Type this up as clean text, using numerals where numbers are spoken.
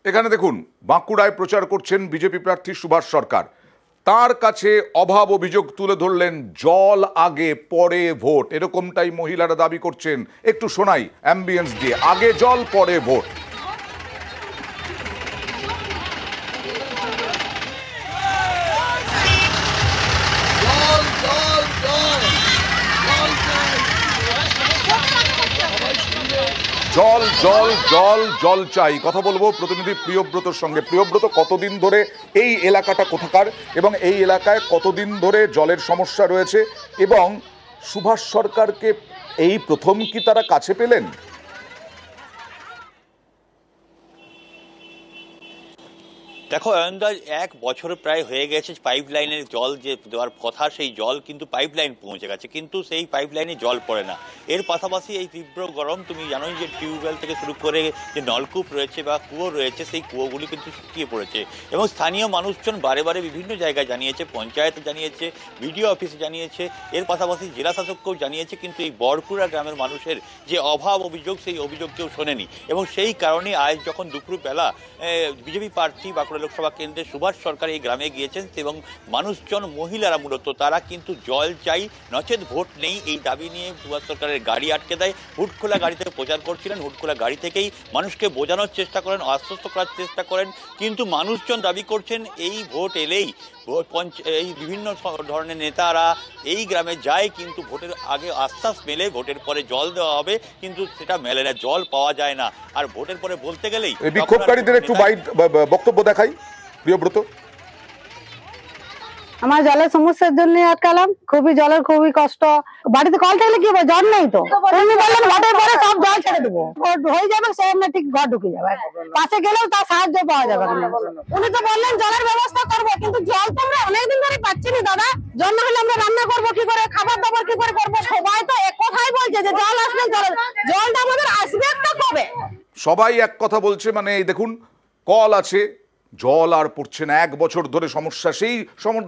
এখানে দেখুন, বাঁকুড়ায় প্রচার করছেন বিজেপি প্রার্থী সুভাষ সরকার। তার কাছে অভাব অভিযোগ তুলে ধরলেন, জল আগে পরে ভোট, এরকমটাই মহিলারা দাবি করছেন। একটু শোনাই অ্যাম্বিয়েন্স দিয়ে, আগে জল পরে ভোট। জল জল জল জল চাই। কথা বলবো প্রতিনিধি প্রিয়ব্রতর সঙ্গে। প্রিয়ব্রত, কতদিন ধরে এই এলাকাটা কোথাকার এবং এই এলাকায় কতদিন ধরে জলের সমস্যা রয়েছে, এবং সুভাষ সরকারকে এই প্রথম কি তারা কাছে পেলেন? দেখো অয়নদা, 1 বছর প্রায় হয়ে গেছে পাইপ লাইনের জল যে দেওয়ার কথা, সেই জল কিন্তু পাইপ লাইন পৌঁছে গেছে, কিন্তু সেই পাইপ লাইনে জল পড়ে না। এর পাশাপাশি এই তীব্র গরম, তুমি জানোই যে টিউবওয়েল থেকে শুরু করে যে নলকূপ রয়েছে বা কুয়ো রয়েছে, সেই কুয়োগুলি কিন্তু শুকিয়ে পড়েছে। এবং স্থানীয় মানুষজন বারে বারে বিভিন্ন জায়গায় জানিয়েছে, পঞ্চায়েতে জানিয়েছে, বিডিও অফিসে জানিয়েছে, এর পাশাপাশি জেলা শাসককেও জানিয়েছে, কিন্তু এই বড়কুড়া গ্রামের মানুষের যে অভাব অভিযোগ, সেই অভিযোগ কেউ শোনেনি। এবং সেই কারণে আজ যখন দুপুরবেলা বিজেপি প্রার্থী বাঁকুড়া লোকসভা কেন্দ্রে সুভাষ সরকার এই গ্রামে গিয়েছেন, এবং মানুষজন, মহিলারা মূলত, তারা কিন্তু জল চাই, নচেত ভোট নেই, এই দাবি নিয়ে সুভাষ সরকারের গাড়ি আটকে দেয়। হুটখোলা গাড়িতে প্রচার করছিলেন, হুটখোলা গাড়ি থেকেই মানুষকে বোঝানোর চেষ্টা করেন, আশ্বস্ত করার চেষ্টা করেন। কিন্তু মানুষজন দাবি করছেন, এই ভোট এলেই এই বিভিন্ন ধরনের নেতারা এই গ্রামে যায়, কিন্তু ভোটের আগে আশ্বাস মেলে ভোটের পরে জল দেওয়া হবে, কিন্তু সেটা মেলে না, জল পাওয়া যায় না। আর ভোটের পরে বলতে গেলেই বিক্ষোভকারীদের একটু বক্তব্য দেখাই। প্রিয়ব্রত, আমার জলের সমস্যার জন্য আটকালাম, জলের খুবই কষ্ট। বাড়িতে কল থাকলে কি হবে, জল নেই তো। উনি বললেন ভোটের পরে সব জল ছেড়ে দেবো, হয়ে যাবে, সে এমনি ঠিক ঘর ঢুকে যাবে, পাশে গেলেও তার সাহায্য পাওয়া যাবে। উনি তো বললেন জলের ব্যবস্থা করবো, কিন্তু জল তো আমরা অনেকদিন ধরে পাচ্ছি না দাদা। জল না হলে আমরা রান্না করবো কি করে, খাবার দাবার কি করে করবো? সবাই তো এক কথাই বলছে যে জল আসবে, জলটা আমাদের আসবে একটা কবে। সবাই এক কথা বলছে, মানে এই দেখুন, কল আছে, জল আর পড়ছে না, 1 বছর ধরে সমস্যা। সেই সমাধান